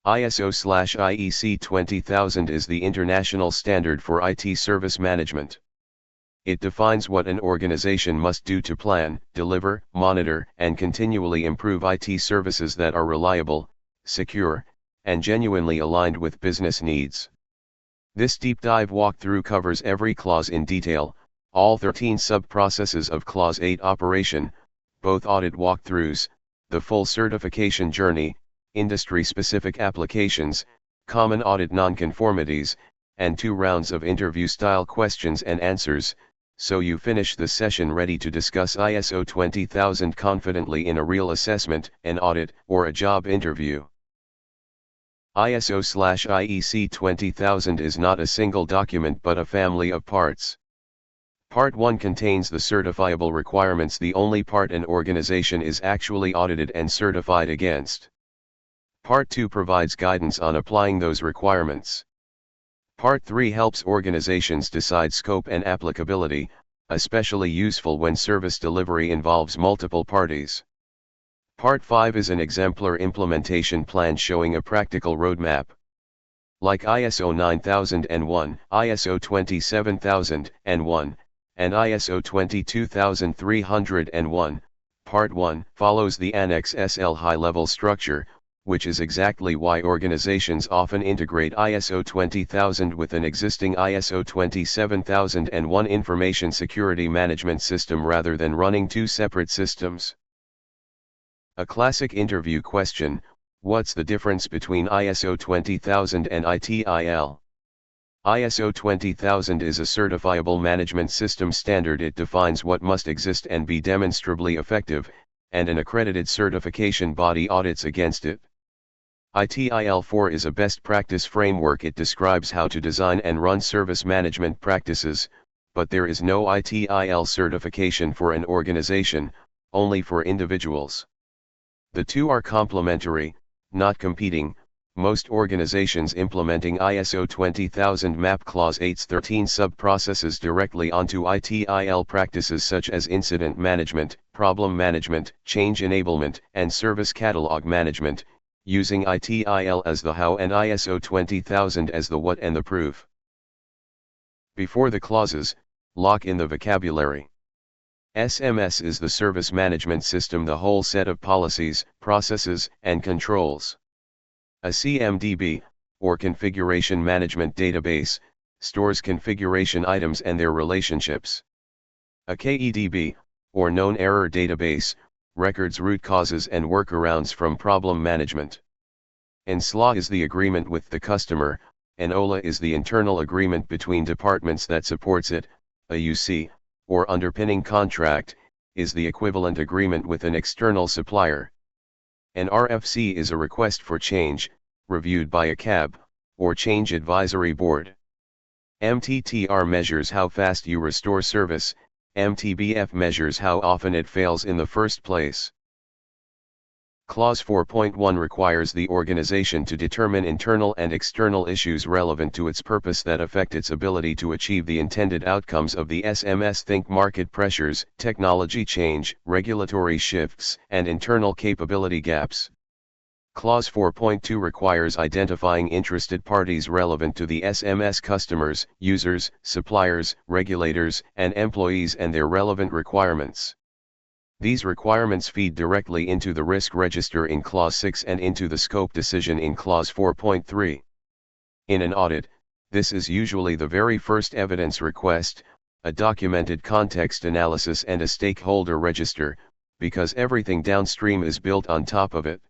ISO/IEC 20000 is the international standard for IT service management. It defines what an organization must do to plan, deliver, monitor, and continually improve IT services that are reliable, secure, and genuinely aligned with business needs. This deep dive walkthrough covers every clause in detail, all 13 sub-processes of Clause 8 operation, both audit walkthroughs, the full certification journey, industry-specific applications, common audit nonconformities, and 2 rounds of interview-style questions and answers, so you finish the session ready to discuss ISO 20000 confidently in a real assessment, an audit, or a job interview. ISO/IEC 20000 is not a single document but a family of parts. Part 1 contains the certifiable requirements, the only part an organization is actually audited and certified against. Part 2 provides guidance on applying those requirements. Part 3 helps organizations decide scope and applicability, especially useful when service delivery involves multiple parties. Part 5 is an exemplar implementation plan showing a practical roadmap. Like ISO 9001, ISO 27001, and ISO 22301, Part 1 follows the Annex SL high-level structure, which is exactly why organizations often integrate ISO 20000 with an existing ISO 27001 information security management system rather than running 2 separate systems. A classic interview question: what's the difference between ISO 20000 and ITIL? ISO 20000 is a certifiable management system standard. It defines what must exist and be demonstrably effective, and an accredited certification body audits against it. ITIL-4 is a best practice framework. It describes how to design and run service management practices, but there is no ITIL certification for an organization, only for individuals. The two are complementary, not competing. Most organizations implementing ISO 20000 map Clause 8's 13 sub-processes directly onto ITIL practices such as incident management, problem management, change enablement, and service catalog management, using ITIL as the how and ISO 20000 as the what and the proof. Before the clauses, lock in the vocabulary. SMS is the service management system, the whole set of policies, processes, and controls. A CMDB, or Configuration Management Database, stores configuration items and their relationships. A KEDB, or Known Error Database, records root causes and workarounds from problem management. An SLA is the agreement with the customer, an OLA is the internal agreement between departments that supports it, a UC, or underpinning contract, is the equivalent agreement with an external supplier. An RFC is a request for change, reviewed by a CAB, or Change Advisory Board. MTTR measures how fast you restore service, MTBF measures how often it fails in the first place. Clause 4.1 requires the organization to determine internal and external issues relevant to its purpose that affect its ability to achieve the intended outcomes of the SMS. Think market pressures, technology change, regulatory shifts, and internal capability gaps. Clause 4.2 requires identifying interested parties relevant to the SMS: customers, users, suppliers, regulators, and employees, and their relevant requirements. These requirements feed directly into the risk register in Clause 6 and into the scope decision in Clause 4.3. In an audit, this is usually the very first evidence request, a documented context analysis and a stakeholder register, because everything downstream is built on top of it.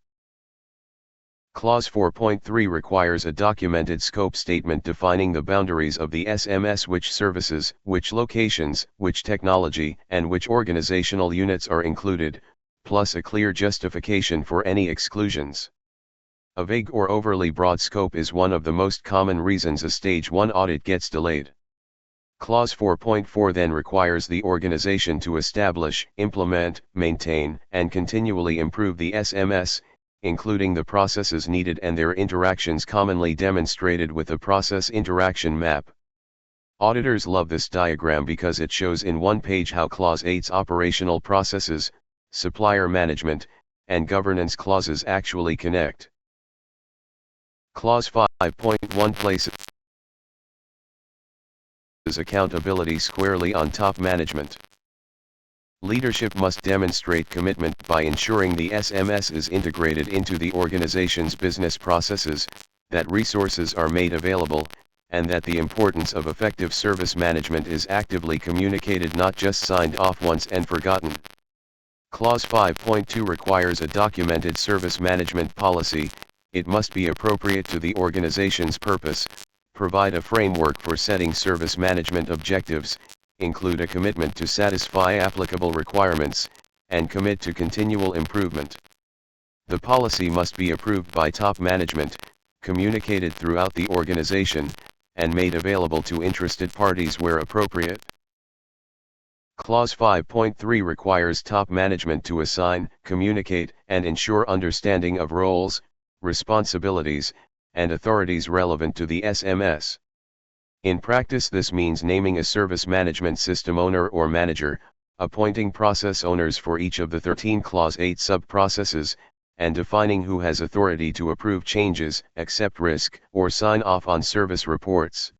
Clause 4.3 requires a documented scope statement defining the boundaries of the SMS, which services, which locations, which technology, and which organizational units are included, plus a clear justification for any exclusions. A vague or overly broad scope is one of the most common reasons a Stage 1 audit gets delayed. Clause 4.4 then requires the organization to establish, implement, maintain, and continually improve the SMS, including the processes needed and their interactions commonly demonstrated with a process interaction map. Auditors love this diagram because it shows in one page how Clause 8's operational processes, supplier management, and governance clauses actually connect. Clause 5.1 places accountability squarely on top management. Leadership must demonstrate commitment by ensuring the SMS is integrated into the organization's business processes, that resources are made available, and that the importance of effective service management is actively communicated, not just signed off once and forgotten. Clause 5.2 requires a documented service management policy. It must be appropriate to the organization's purpose, provide a framework for setting service management objectives, include a commitment to satisfy applicable requirements, and commit to continual improvement. The policy must be approved by top management, communicated throughout the organization, and made available to interested parties where appropriate. Clause 5.3 requires top management to assign, communicate, and ensure understanding of roles, responsibilities, and authorities relevant to the SMS. In practice, this means naming a service management system owner or manager, appointing process owners for each of the 13 Clause 8 subprocesses, and defining who has authority to approve changes, accept risk, or sign off on service reports.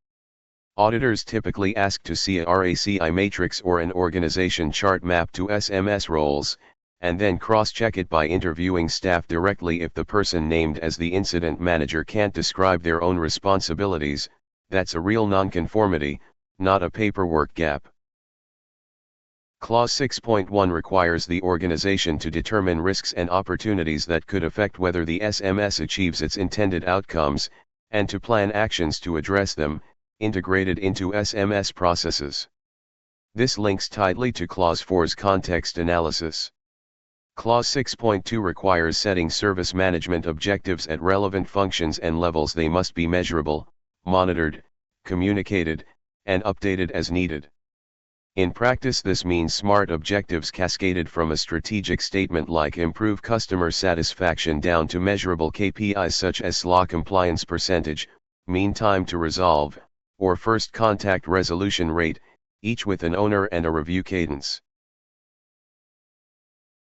Auditors typically ask to see a RACI matrix or an organization chart map to SMS roles, and then cross-check it by interviewing staff directly. If the person named as the incident manager can't describe their own responsibilities, that's a real nonconformity, not a paperwork gap. Clause 6.1 requires the organization to determine risks and opportunities that could affect whether the SMS achieves its intended outcomes, and to plan actions to address them, integrated into SMS processes. This links tightly to Clause 4's context analysis. Clause 6.2 requires setting service management objectives at relevant functions and levels. They must be measurable, monitored, communicated, and updated as needed. In practice, this means SMART objectives cascaded from a strategic statement like improve customer satisfaction down to measurable KPIs such as SLA compliance percentage, mean time to resolve, or first contact resolution rate, each with an owner and a review cadence.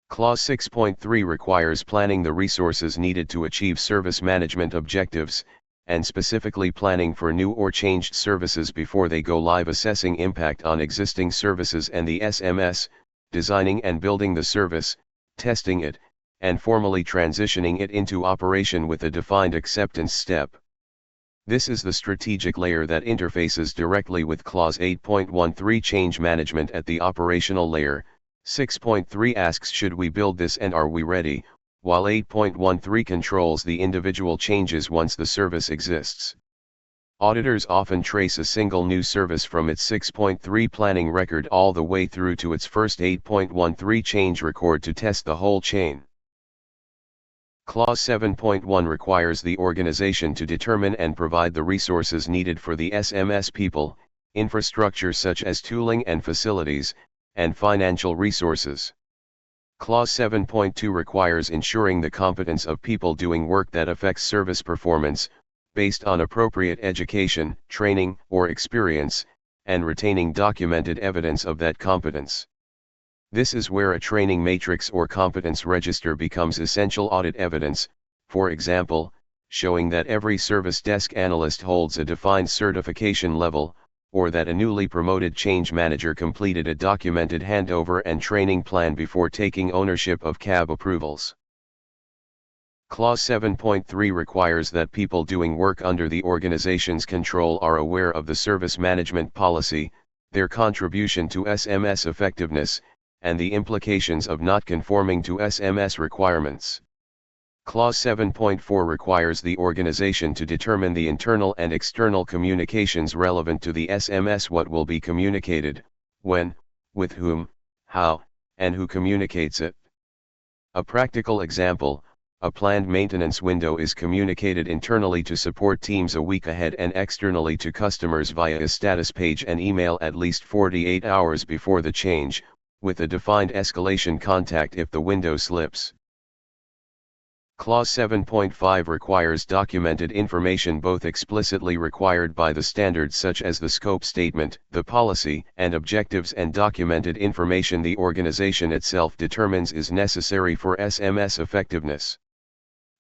Clause 6.3 requires planning the resources needed to achieve service management objectives, and specifically planning for new or changed services before they go live, assessing impact on existing services and the SMS, designing and building the service, testing it, and formally transitioning it into operation with a defined acceptance step. This is the strategic layer that interfaces directly with Clause 8.13 change management at the operational layer. 6.3 asks should we build this and are we ready, while 8.13 controls the individual changes once the service exists. Auditors often trace a single new service from its 6.3 planning record all the way through to its first 8.13 change record to test the whole chain. Clause 7.1 requires the organization to determine and provide the resources needed for the SMS people, infrastructure such as tooling and facilities, and financial resources. Clause 7.2 requires ensuring the competence of people doing work that affects service performance, based on appropriate education, training, or experience, and retaining documented evidence of that competence. This is where a training matrix or competence register becomes essential audit evidence, for example, showing that every service desk analyst holds a defined certification level, or that a newly promoted change manager completed a documented handover and training plan before taking ownership of CAB approvals. Clause 7.3 requires that people doing work under the organization's control are aware of the service management policy, their contribution to SMS effectiveness, and the implications of not conforming to SMS requirements. Clause 7.4 requires the organization to determine the internal and external communications relevant to the SMS, what will be communicated, when, with whom, how, and who communicates it. A practical example, a planned maintenance window is communicated internally to support teams a week ahead and externally to customers via a status page and email at least 48 hours before the change, with a defined escalation contact if the window slips. Clause 7.5 requires documented information both explicitly required by the standards such as the scope statement, the policy and objectives, and documented information the organization itself determines is necessary for SMS effectiveness.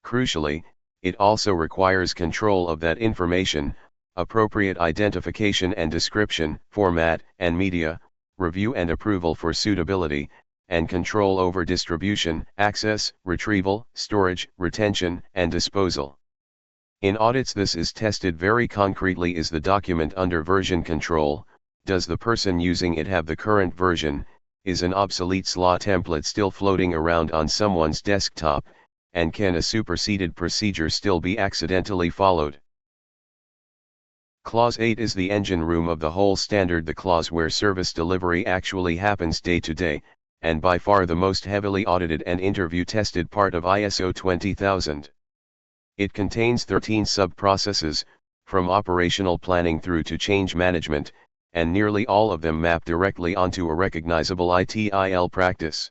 Crucially, it also requires control of that information, appropriate identification and description, format and media, review and approval for suitability, and control over distribution, access, retrieval, storage, retention, and disposal. In audits this is tested very concretely. Is the document under version control? Does the person using it have the current version? Is an obsolete SLA template still floating around on someone's desktop? And can a superseded procedure still be accidentally followed? Clause 8 is the engine room of the whole standard, the clause where service delivery actually happens day to day, and by far the most heavily audited and interview-tested part of ISO 20000. It contains 13 sub-processes, from operational planning through to change management, and nearly all of them map directly onto a recognizable ITIL practice.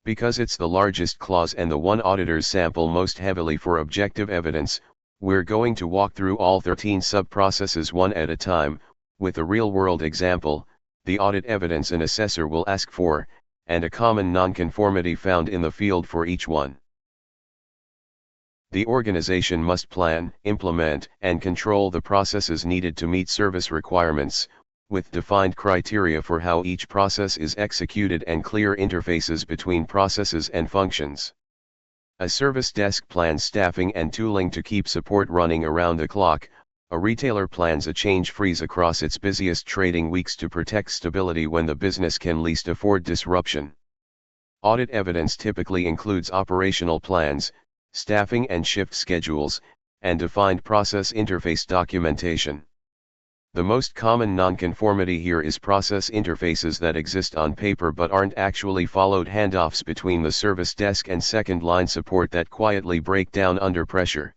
Because it's the largest clause and the one auditors sample most heavily for objective evidence, we're going to walk through all 13 sub-processes one at a time, with a real-world example, the audit evidence an assessor will ask for, and a common nonconformity found in the field for each one. The organization must plan, implement, and control the processes needed to meet service requirements, with defined criteria for how each process is executed and clear interfaces between processes and functions. A service desk plans staffing and tooling to keep support running around the clock. A retailer plans a change freeze across its busiest trading weeks to protect stability when the business can least afford disruption. Audit evidence typically includes operational plans, staffing and shift schedules, and defined process interface documentation. The most common nonconformity here is process interfaces that exist on paper but aren't actually followed, handoffs between the service desk and second-line support that quietly break down under pressure.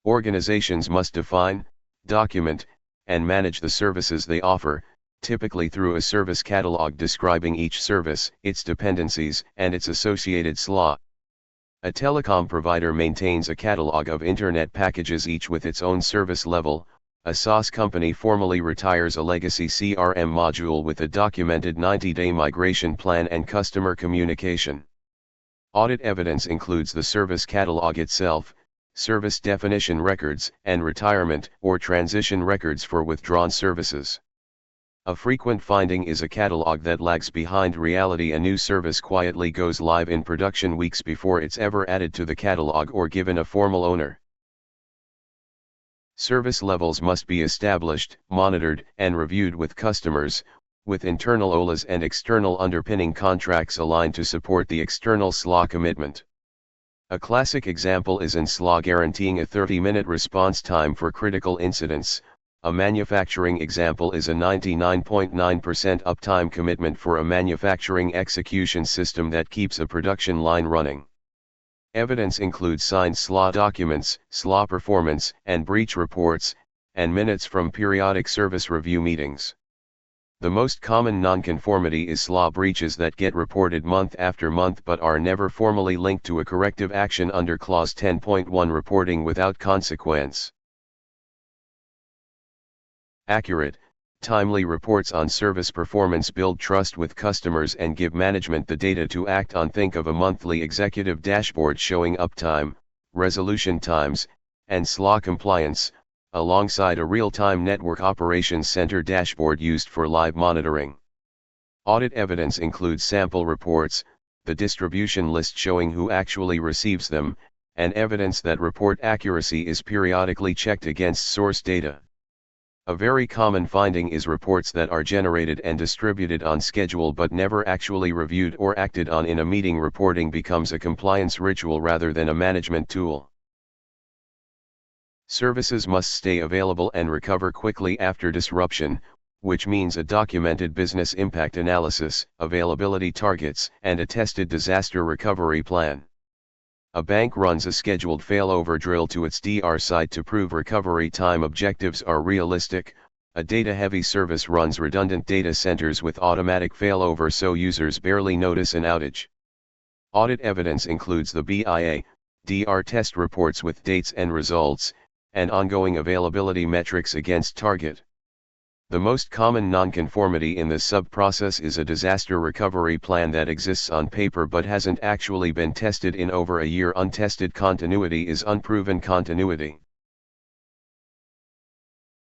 Organizations must define, document, and manage the services they offer, typically through a service catalog describing each service, its dependencies, and its associated SLA. A telecom provider maintains a catalog of internet packages, each with its own service level. A SaaS company formally retires a legacy CRM module with a documented 90-day migration plan and customer communication. Audit evidence includes the service catalog itself, service definition records, and retirement or transition records for withdrawn services. A frequent finding is a catalog that lags behind reality. A new service quietly goes live in production weeks before it's ever added to the catalog or given a formal owner. Service levels must be established, monitored, and reviewed with customers, with internal OLAs and external underpinning contracts aligned to support the external SLA commitment. A classic example is an SLA guaranteeing a 30-minute response time for critical incidents. A manufacturing example is a 99.9% uptime commitment for a manufacturing execution system that keeps a production line running. Evidence includes signed SLA documents, SLA performance and breach reports, and minutes from periodic service review meetings. The most common nonconformity is SLA breaches that get reported month after month but are never formally linked to a corrective action under Clause 10.1, reporting without consequence. Accurate, timely reports on service performance build trust with customers and give management the data to act on. Think of a monthly executive dashboard showing uptime, resolution times, and SLA compliance, alongside a real-time network operations center dashboard used for live monitoring. Audit evidence includes sample reports, the distribution list showing who actually receives them, and evidence that report accuracy is periodically checked against source data. A very common finding is reports that are generated and distributed on schedule but never actually reviewed or acted on in a meeting. Reporting becomes a compliance ritual rather than a management tool. Services must stay available and recover quickly after disruption, which means a documented business impact analysis, availability targets, and a tested disaster recovery plan. A bank runs a scheduled failover drill to its DR site to prove recovery time objectives are realistic. A data-heavy service runs redundant data centers with automatic failover so users barely notice an outage. Audit evidence includes the BIA, DR test reports with dates and results, and ongoing availability metrics against target. The most common nonconformity in this subprocess is a disaster recovery plan that exists on paper but hasn't actually been tested in over a year. Untested continuity is unproven continuity.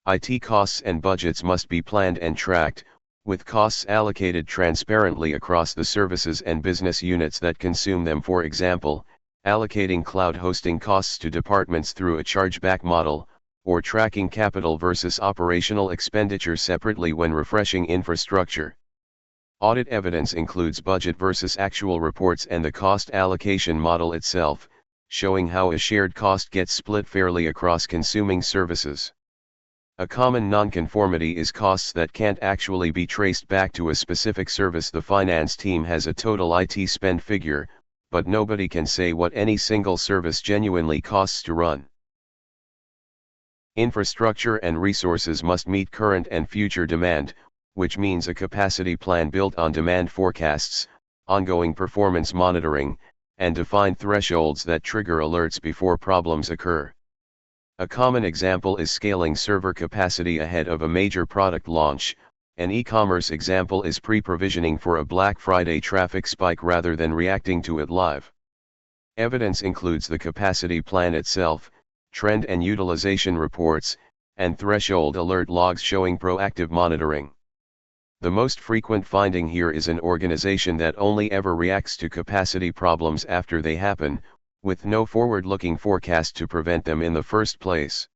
IT costs and budgets must be planned and tracked, with costs allocated transparently across the services and business units that consume them. For example, allocating cloud hosting costs to departments through a chargeback model, or tracking capital versus operational expenditure separately when refreshing infrastructure. Audit evidence includes budget versus actual reports and the cost allocation model itself, showing how a shared cost gets split fairly across consuming services. A common nonconformity is costs that can't actually be traced back to a specific service. The finance team has a total IT spend figure, but nobody can say what any single service genuinely costs to run. Infrastructure and resources must meet current and future demand, which means a capacity plan built on demand forecasts, ongoing performance monitoring, and defined thresholds that trigger alerts before problems occur. A common example is scaling server capacity ahead of a major product launch. An e-commerce example is pre-provisioning for a Black Friday traffic spike rather than reacting to it live. Evidence includes the capacity plan itself, trend and utilization reports, and threshold alert logs showing proactive monitoring. The most frequent finding here is an organization that only ever reacts to capacity problems after they happen, with no forward-looking forecast to prevent them in the first place.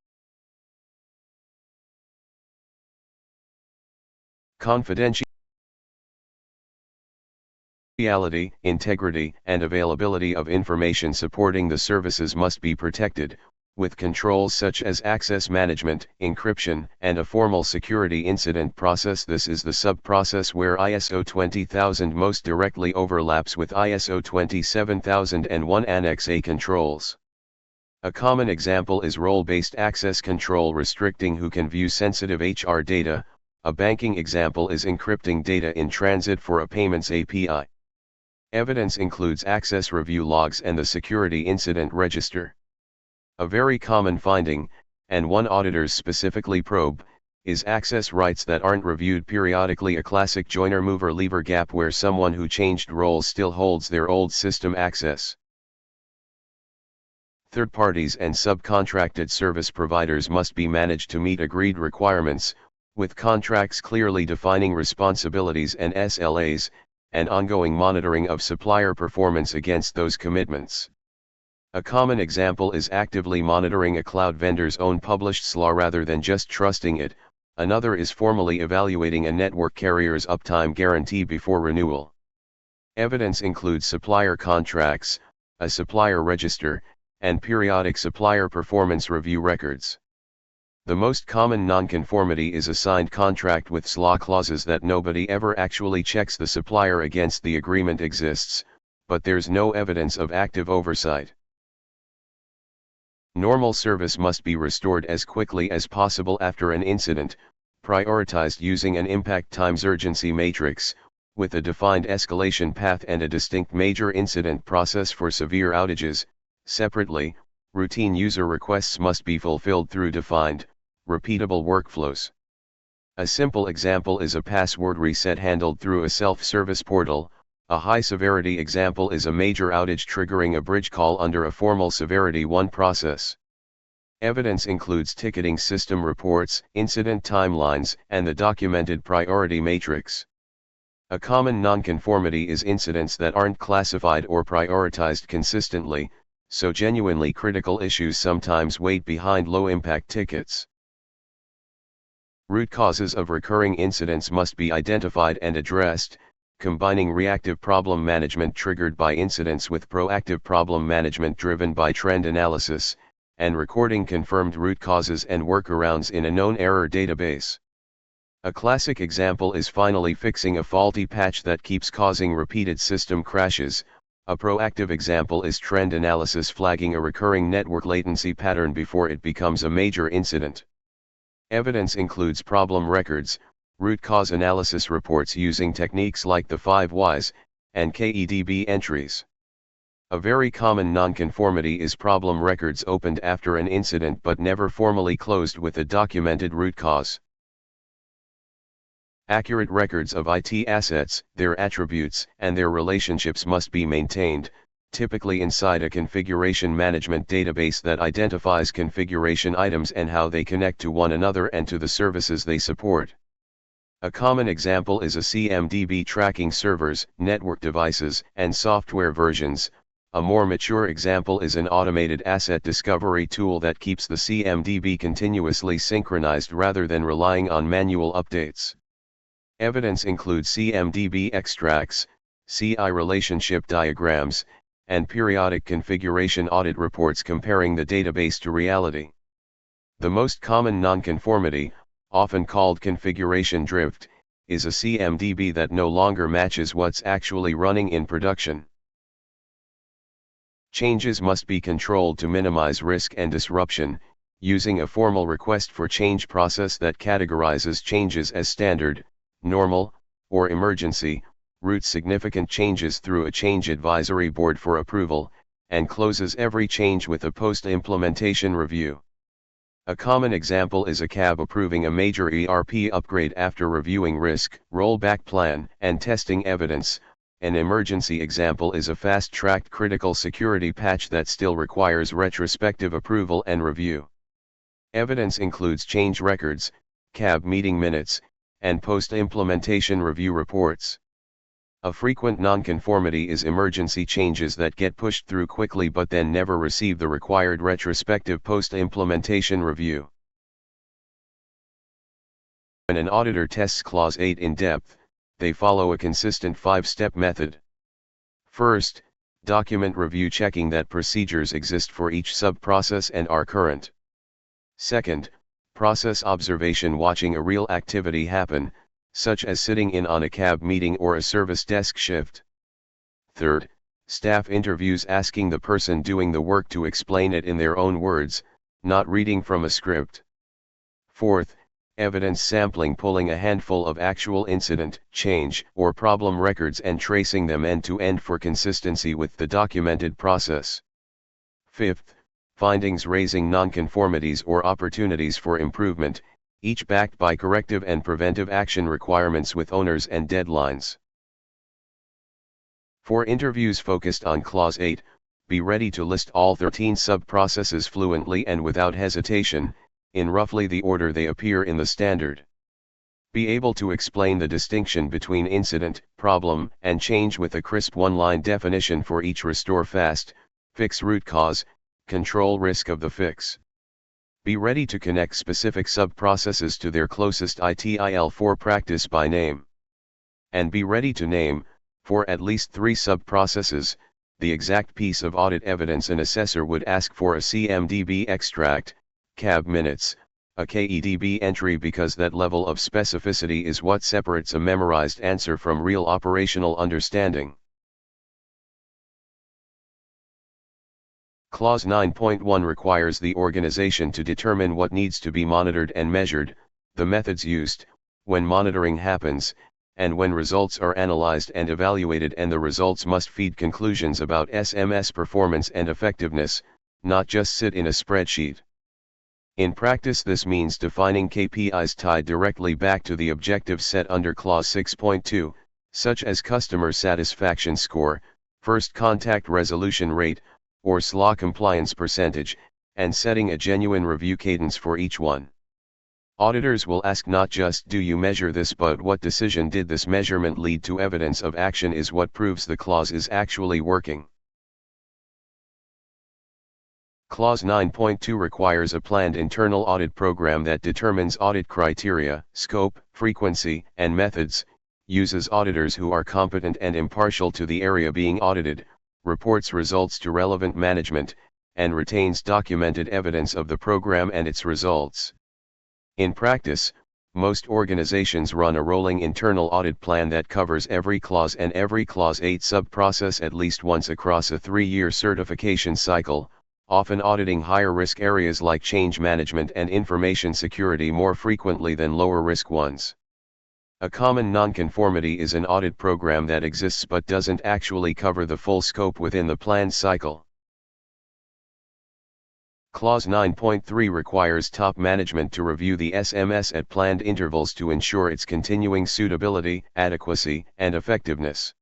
Confidentiality, integrity, and availability of information supporting the services must be protected, with controls such as access management, encryption, and a formal security incident process. This is the subprocess where ISO 20000 most directly overlaps with ISO 27001 Annex A controls. A common example is role-based access control restricting who can view sensitive HR data. A banking example is encrypting data in transit for a payments API. Evidence includes access review logs and the security incident register. A very common finding, and one auditors specifically probe, is access rights that aren't reviewed periodically. A classic joiner-mover-lever gap where someone who changed roles still holds their old system access. Third parties and subcontracted service providers must be managed to meet agreed requirements, with contracts clearly defining responsibilities and SLAs, and ongoing monitoring of supplier performance against those commitments. A common example is actively monitoring a cloud vendor's own published SLA rather than just trusting it. Another is formally evaluating a network carrier's uptime guarantee before renewal. Evidence includes supplier contracts, a supplier register, and periodic supplier performance review records. The most common nonconformity is a signed contract with SLA clauses that nobody ever actually checks. The supplier against the agreement exists, but there's no evidence of active oversight. Normal service must be restored as quickly as possible after an incident, prioritized using an impact times urgency matrix, with a defined escalation path and a distinct major incident process for severe outages. Separately, routine user requests must be fulfilled through defined, repeatable workflows. A simple example is a password reset handled through a self-service portal. A high-severity example is a major outage triggering a bridge call under a formal Severity 1 process. Evidence includes ticketing system reports, incident timelines, and the documented priority matrix. A common nonconformity is incidents that aren't classified or prioritized consistently, so genuinely critical issues sometimes wait behind low-impact tickets. Root causes of recurring incidents must be identified and addressed, combining reactive problem management triggered by incidents with proactive problem management driven by trend analysis, and recording confirmed root causes and workarounds in a known error database. A classic example is finally fixing a faulty patch that keeps causing repeated system crashes. A proactive example is trend analysis flagging a recurring network latency pattern before it becomes a major incident. Evidence includes problem records, root cause analysis reports using techniques like the 5 Whys, and KEDB entries. A very common nonconformity is problem records opened after an incident but never formally closed with a documented root cause. Accurate records of IT assets, their attributes, and their relationships must be maintained, typically inside a configuration management database that identifies configuration items and how they connect to one another and to the services they support. A common example is a CMDB tracking servers, network devices, and software versions. A more mature example is an automated asset discovery tool that keeps the CMDB continuously synchronized rather than relying on manual updates. Evidence includes CMDB extracts, CI relationship diagrams, and periodic configuration audit reports comparing the database to reality. The most common nonconformity, often called configuration drift, is a CMDB that no longer matches what's actually running in production. Changes must be controlled to minimize risk and disruption, using a formal request for change process that categorizes changes as standard, normal, or emergency, routes significant changes through a change advisory board for approval, and closes every change with a post-implementation review. A common example is a CAB approving a major ERP upgrade after reviewing risk, rollback plan, and testing evidence. An emergency example is a fast-tracked critical security patch that still requires retrospective approval and review. Evidence includes change records, CAB meeting minutes, and post-implementation review reports. A frequent nonconformity is emergency changes that get pushed through quickly but then never receive the required retrospective post-implementation review. When an auditor tests Clause 8 in depth, they follow a consistent 5-step method. First, document review, checking that procedures exist for each sub-process and are current. Second, process observation, watching a real activity happen, such as sitting in on a CAB meeting or a service desk shift. Third, staff interviews, asking the person doing the work to explain it in their own words, not reading from a script. Fourth, evidence sampling, pulling a handful of actual incident, change, or problem records and tracing them end to end for consistency with the documented process. Fifth, findings, raising nonconformities or opportunities for improvement, each backed by corrective and preventive action requirements with owners and deadlines. For interviews focused on Clause 8, be ready to list all 13 sub-processes fluently and without hesitation, in roughly the order they appear in the standard. Be able to explain the distinction between incident, problem, and change with a crisp one-line definition for each. Restore fast, fix root cause, control risk of the fix. Be ready to connect specific sub-processes to their closest ITIL4 practice by name. And be ready to name, for at least 3 sub-processes, the exact piece of audit evidence an assessor would ask for: a CMDB extract, CAB minutes, a KEDB entry, because that level of specificity is what separates a memorized answer from real operational understanding. Clause 9.1 requires the organization to determine what needs to be monitored and measured, the methods used, when monitoring happens, and when results are analyzed and evaluated, and the results must feed conclusions about SMS performance and effectiveness, not just sit in a spreadsheet. In practice, this means defining KPIs tied directly back to the objectives set under Clause 6.2, such as customer satisfaction score, first contact resolution rate, or SLA compliance percentage, and setting a genuine review cadence for each one. Auditors will ask not just "do you measure this?" but "what decision did this measurement lead to?" Evidence of action is what proves the clause is actually working. Clause 9.2 requires a planned internal audit program that determines audit criteria, scope, frequency, and methods, uses auditors who are competent and impartial to the area being audited, reports results to relevant management, and retains documented evidence of the program and its results. In practice, most organizations run a rolling internal audit plan that covers every clause and every Clause 8 sub-process at least once across a 3-year certification cycle, often auditing higher risk areas like change management and information security more frequently than lower risk ones. A common nonconformity is an audit program that exists but doesn't actually cover the full scope within the planned cycle. Clause 9.3 requires top management to review the SMS at planned intervals to ensure its continuing suitability, adequacy, and effectiveness.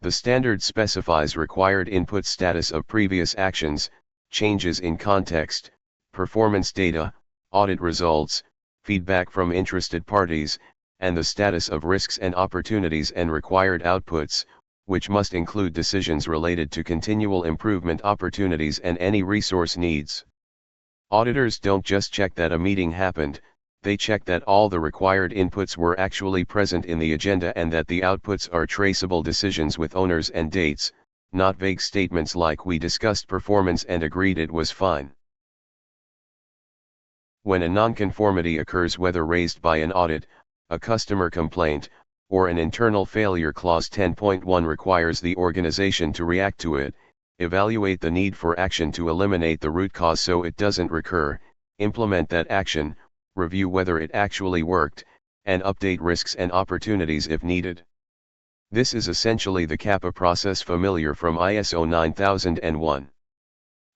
The standard specifies required input status of previous actions, changes in context, performance data, audit results, feedback from interested parties, and the status of risks and opportunities and required outputs, which must include decisions related to continual improvement opportunities and any resource needs. Auditors don't just check that a meeting happened, they check that all the required inputs were actually present in the agenda and that the outputs are traceable decisions with owners and dates, not vague statements like "we discussed performance and agreed it was fine." When a nonconformity occurs, whether raised by an audit, a customer complaint, or an internal failure, Clause 10.1 requires the organization to react to it, evaluate the need for action to eliminate the root cause so it doesn't recur, implement that action, review whether it actually worked, and update risks and opportunities if needed. This is essentially the CAPA process familiar from ISO 9001.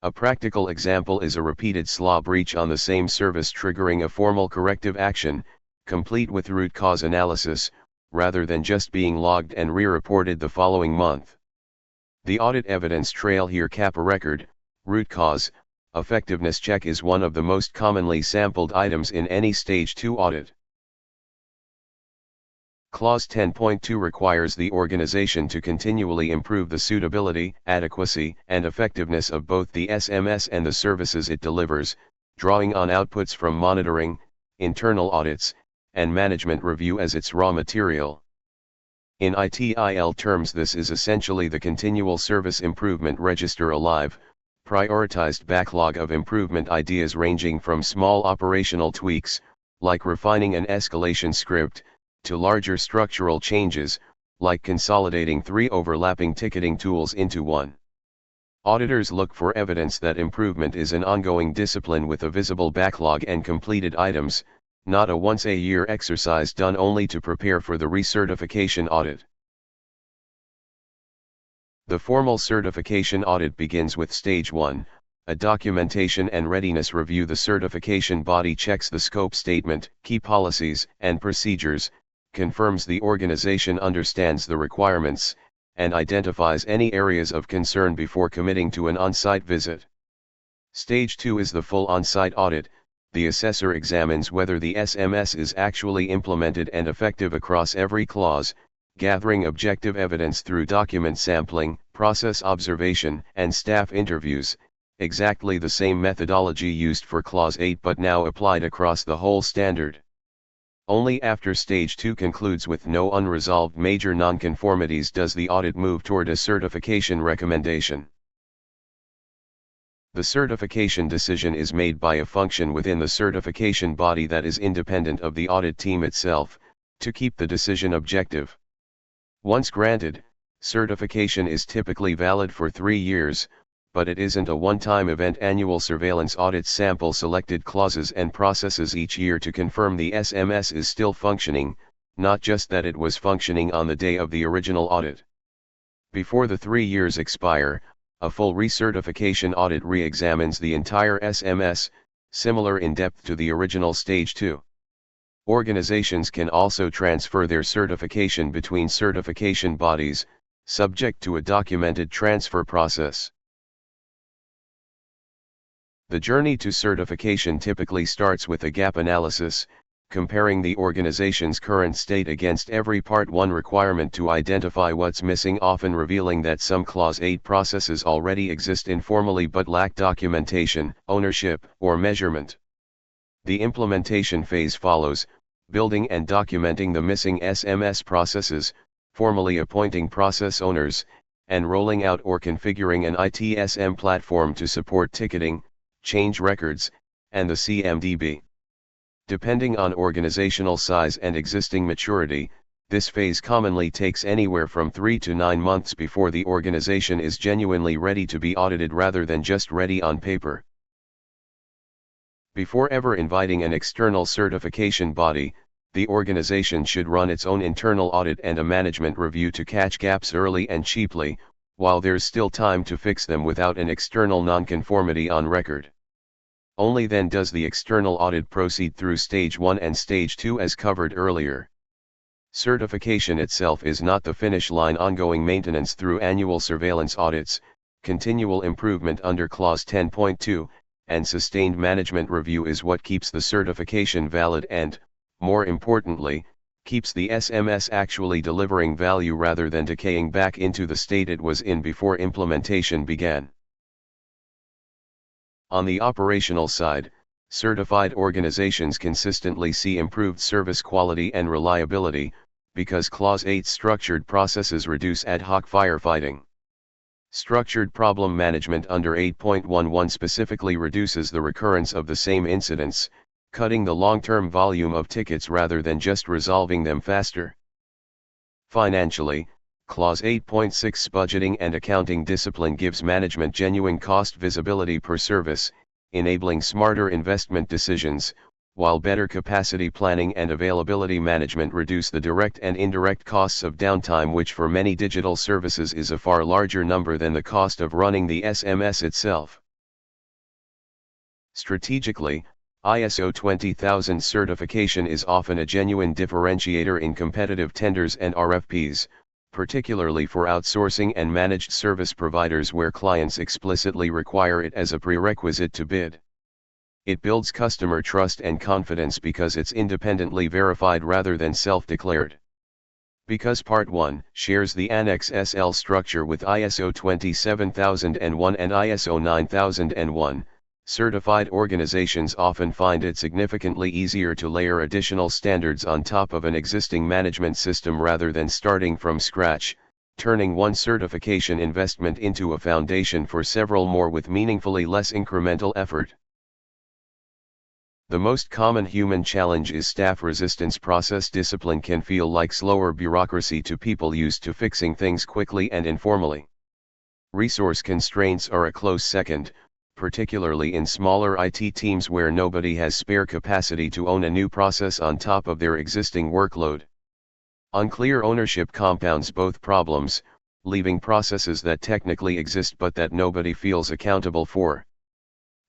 A practical example is a repeated SLA breach on the same service triggering a formal corrective action, complete with root cause analysis, rather than just being logged and re-reported the following month. The audit evidence trail here: CAPA record, root cause, effectiveness check is one of the most commonly sampled items in any Stage 2 audit. Clause 10.2 requires the organization to continually improve the suitability, adequacy, and effectiveness of both the SMS and the services it delivers, drawing on outputs from monitoring, internal audits, and management review as its raw material. In ITIL terms, this is essentially the continual service improvement register, a live, prioritized backlog of improvement ideas ranging from small operational tweaks, like refining an escalation script, to larger structural changes, like consolidating 3 overlapping ticketing tools into one. Auditors look for evidence that improvement is an ongoing discipline with a visible backlog and completed items, not a once-a-year exercise done only to prepare for the recertification audit. The formal certification audit begins with Stage 1, a documentation and readiness review. The certification body checks the scope statement, key policies, and procedures, confirms the organization understands the requirements, and identifies any areas of concern before committing to an on-site visit. Stage 2 is the full on-site audit. The assessor examines whether the SMS is actually implemented and effective across every clause, gathering objective evidence through document sampling, process observation, and staff interviews, exactly the same methodology used for Clause 8 but now applied across the whole standard. Only after Stage 2 concludes with no unresolved major nonconformities does the audit move toward a certification recommendation. The certification decision is made by a function within the certification body that is independent of the audit team itself, to keep the decision objective. Once granted, certification is typically valid for 3 years, but it isn't a one-time event. Annual surveillance audits sample selected clauses and processes each year to confirm the SMS is still functioning, not just that it was functioning on the day of the original audit. Before the 3 years expire, a full recertification audit re-examines the entire SMS, similar in depth to the original Stage 2. Organizations can also transfer their certification between certification bodies, subject to a documented transfer process. The journey to certification typically starts with a gap analysis, comparing the organization's current state against every Part 1 requirement to identify what's missing, often revealing that some Clause 8 processes already exist informally but lack documentation, ownership, or measurement. The implementation phase follows, building and documenting the missing SMS processes, formally appointing process owners, and rolling out or configuring an ITSM platform to support ticketing, change records, and the CMDB. Depending on organizational size and existing maturity, this phase commonly takes anywhere from 3 to 9 months before the organization is genuinely ready to be audited rather than just ready on paper. Before ever inviting an external certification body, the organization should run its own internal audit and a management review to catch gaps early and cheaply, while there's still time to fix them without an external nonconformity on record. Only then does the external audit proceed through Stage 1 and Stage 2 as covered earlier. Certification itself is not the finish line. Ongoing maintenance through annual surveillance audits, continual improvement under Clause 10.2, and sustained management review is what keeps the certification valid and, more importantly, keeps the SMS actually delivering value rather than decaying back into the state it was in before implementation began. On the operational side, certified organizations consistently see improved service quality and reliability, because Clause 8's structured processes reduce ad hoc firefighting. Structured problem management under 8.11 specifically reduces the recurrence of the same incidents, cutting the long-term volume of tickets rather than just resolving them faster. Financially, Clause 8.6's budgeting and accounting discipline gives management genuine cost visibility per service, enabling smarter investment decisions, while better capacity planning and availability management reduce the direct and indirect costs of downtime, which for many digital services is a far larger number than the cost of running the SMS itself. Strategically, ISO 20000 certification is often a genuine differentiator in competitive tenders and RFPs, particularly for outsourcing and managed service providers where clients explicitly require it as a prerequisite to bid. It builds customer trust and confidence because it's independently verified rather than self-declared. Because Part 1 shares the Annex SL structure with ISO 27001 and ISO 9001, certified organizations often find it significantly easier to layer additional standards on top of an existing management system rather than starting from scratch, turning one certification investment into a foundation for several more with meaningfully less incremental effort. The most common human challenge is staff resistance. Process discipline can feel like slower bureaucracy to people used to fixing things quickly and informally. Resource constraints are a close second, particularly in smaller IT teams where nobody has spare capacity to own a new process on top of their existing workload. Unclear ownership compounds both problems, leaving processes that technically exist but that nobody feels accountable for.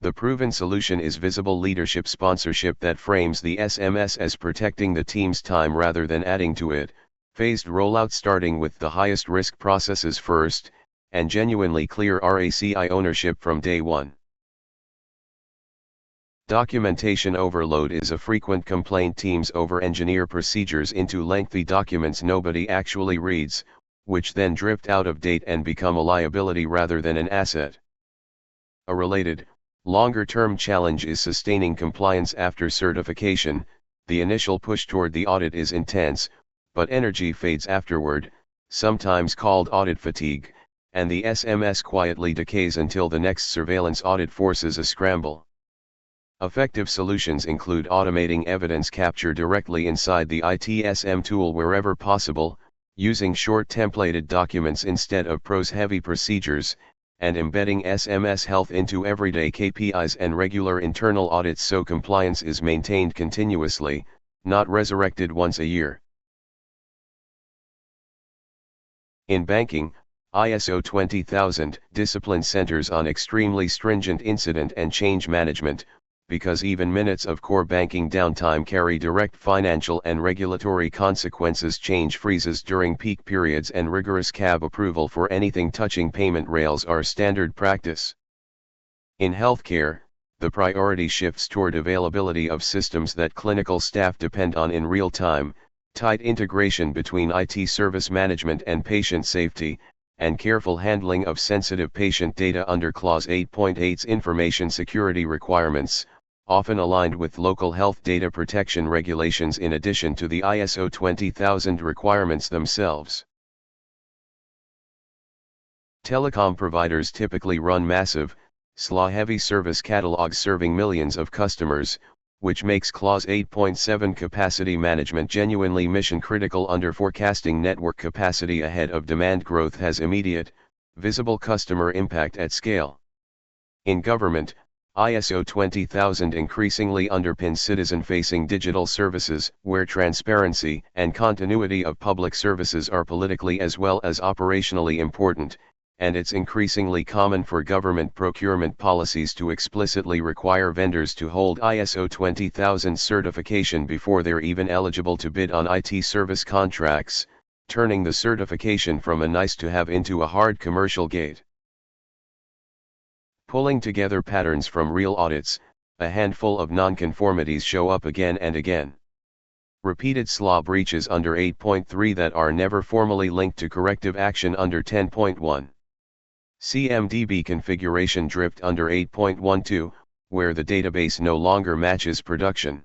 The proven solution is visible leadership sponsorship that frames the SMS as protecting the team's time rather than adding to it, phased rollout starting with the highest risk processes first, and genuinely clear RACI ownership from day one. Documentation overload is a frequent complaint. Teams over-engineer procedures into lengthy documents nobody actually reads, which then drift out of date and become a liability rather than an asset. A related, longer-term challenge is sustaining compliance after certification. The initial push toward the audit is intense, but energy fades afterward, sometimes called audit fatigue, and the SMS quietly decays until the next surveillance audit forces a scramble. Effective solutions include automating evidence capture directly inside the ITSM tool wherever possible, using short templated documents instead of prose-heavy procedures, and embedding SMS health into everyday KPIs and regular internal audits so compliance is maintained continuously, not resurrected once a year. In banking, ISO 20000 discipline centers on extremely stringent incident and change management, because even minutes of core banking downtime carry direct financial and regulatory consequences. Change freezes during peak periods and rigorous CAB approval for anything touching payment rails are standard practice. In healthcare, the priority shifts toward availability of systems that clinical staff depend on in real time, tight integration between IT service management and patient safety, and careful handling of sensitive patient data under Clause 8.8's information security requirements, often aligned with local health data protection regulations in addition to the ISO 20000 requirements themselves. Telecom providers typically run massive, SLA-heavy service catalogs serving millions of customers, which makes Clause 8.7 capacity management genuinely mission-critical. Under forecasting network capacity ahead of demand growth has immediate, visible customer impact at scale. In government, ISO 20000 increasingly underpins citizen-facing digital services, where transparency and continuity of public services are politically as well as operationally important, and it's increasingly common for government procurement policies to explicitly require vendors to hold ISO 20000 certification before they're even eligible to bid on IT service contracts, turning the certification from a nice-to-have into a hard commercial gate. Pulling together patterns from real audits, a handful of nonconformities show up again and again. Repeated SLA breaches under 8.3 that are never formally linked to corrective action under 10.1. CMDB configuration drift under 8.12, where the database no longer matches production.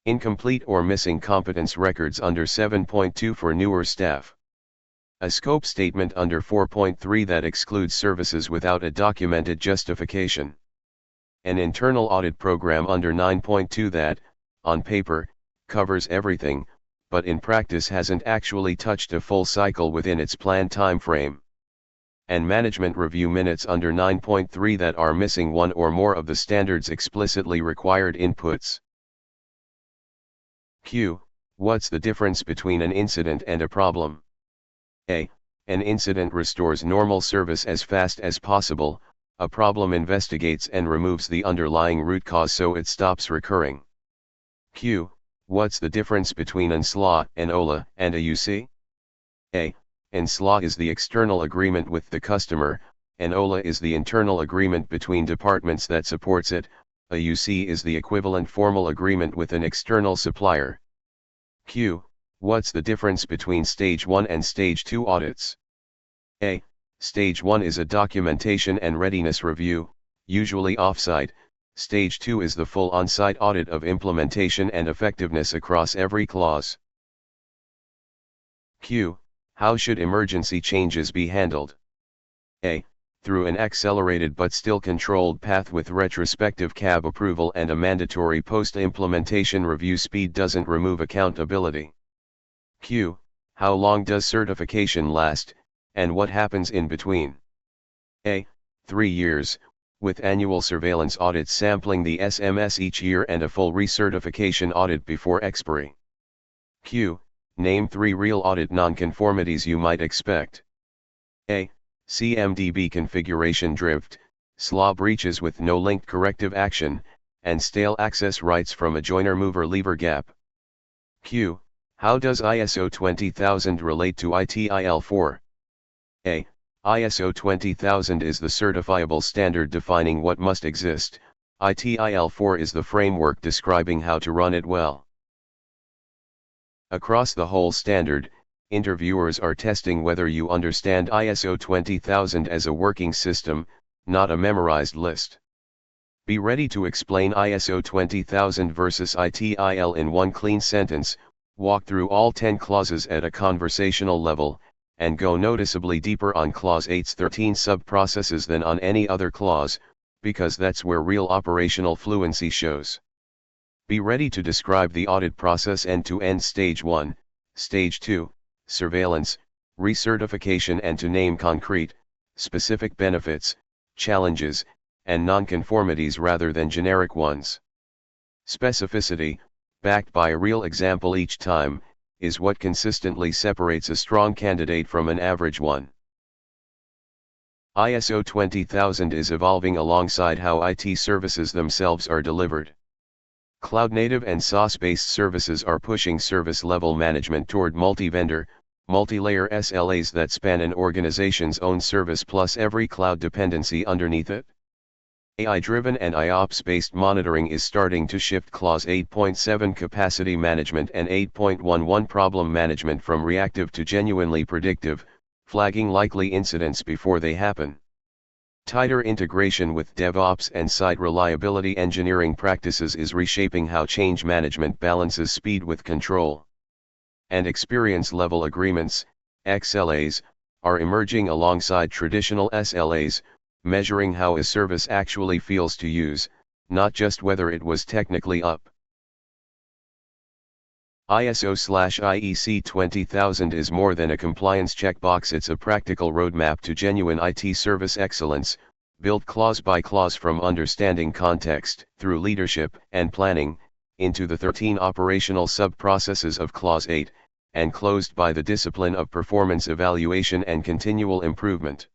Incomplete or missing competence records under 7.2 for newer staff. A scope statement under 4.3 that excludes services without a documented justification. An internal audit program under 9.2 that, on paper, covers everything, but in practice hasn't actually touched a full cycle within its planned time frame. And management review minutes under 9.3 that are missing one or more of the standard's explicitly required inputs. Q. What's the difference between an incident and a problem? A. An incident restores normal service as fast as possible, a problem investigates and removes the underlying root cause so it stops recurring. Q. What's the difference between an SLA, an OLA, and a UC? A. An SLA is the external agreement with the customer, an OLA is the internal agreement between departments that supports it, a UC is the equivalent formal agreement with an external supplier. Q. What's the difference between Stage 1 and Stage 2 audits? A. Stage 1 is a documentation and readiness review, usually off-site. Stage 2 is the full on-site audit of implementation and effectiveness across every clause. Q. How should emergency changes be handled? A. Through an accelerated but still controlled path with retrospective CAB approval and a mandatory post-implementation review. Speed doesn't remove accountability. Q. How long does certification last, and what happens in between? A. 3 years, with annual surveillance audits sampling the SMS each year and a full recertification audit before expiry. Q. Name 3 real audit nonconformities you might expect. A. CMDB configuration drift, SLA breaches with no linked corrective action, and stale access rights from a joiner-mover-lever gap. Q. How does ISO 20000 relate to ITIL4? A. ISO 20000 is the certifiable standard defining what must exist, ITIL4 is the framework describing how to run it well. Across the whole standard, interviewers are testing whether you understand ISO 20000 as a working system, not a memorized list. Be ready to explain ISO 20000 versus ITIL in one clean sentence, walk through all 10 clauses at a conversational level, and go noticeably deeper on Clause 8's 13 subprocesses than on any other clause, because that's where real operational fluency shows. Be ready to describe the audit process end-to-end. Stage 1, Stage 2, surveillance, recertification, and to name concrete, specific benefits, challenges, and nonconformities rather than generic ones. Specificity, backed by a real example each time, is what consistently separates a strong candidate from an average one. ISO 20000 is evolving alongside how IT services themselves are delivered. Cloud-native and SaaS-based services are pushing service-level management toward multi-vendor, multi-layer SLAs that span an organization's own service plus every cloud dependency underneath it. AI-driven and IOPS-based monitoring is starting to shift Clause 8.7 capacity management and 8.11 problem management from reactive to genuinely predictive, flagging likely incidents before they happen. Tighter integration with DevOps and site reliability engineering practices is reshaping how change management balances speed with control. And experience-level agreements, XLAs, are emerging alongside traditional SLAs, measuring how a service actually feels to use, not just whether it was technically up. ISO/IEC 20000 is more than a compliance checkbox. It's a practical roadmap to genuine IT service excellence, built clause by clause from understanding context, through leadership and planning, into the 13 operational sub-processes of Clause 8, and closed by the discipline of performance evaluation and continual improvement.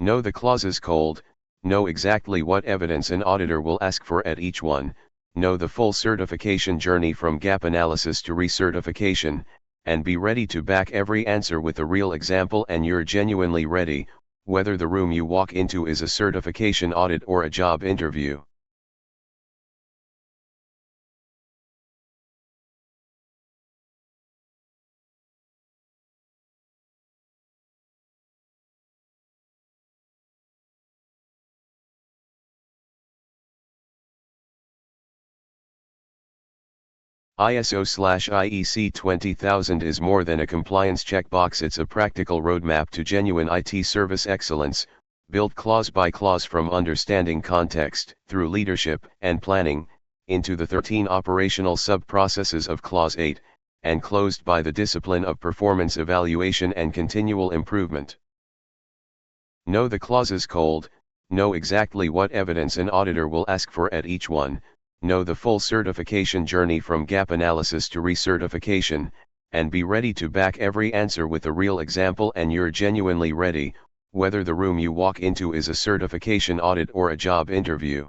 Know the clauses cold, know exactly what evidence an auditor will ask for at each one, know the full certification journey from gap analysis to recertification, and be ready to back every answer with a real example, and you're genuinely ready, whether the room you walk into is a certification audit or a job interview. ISO/IEC 20000 is more than a compliance checkbox, it's a practical roadmap to genuine IT service excellence, built clause by clause from understanding context, through leadership and planning, into the 13 operational sub-processes of Clause 8, and closed by the discipline of performance evaluation and continual improvement. Know the clauses cold, know exactly what evidence an auditor will ask for at each one, know the full certification journey from gap analysis to recertification, and be ready to back every answer with a real example, and you're genuinely ready, whether the room you walk into is a certification audit or a job interview.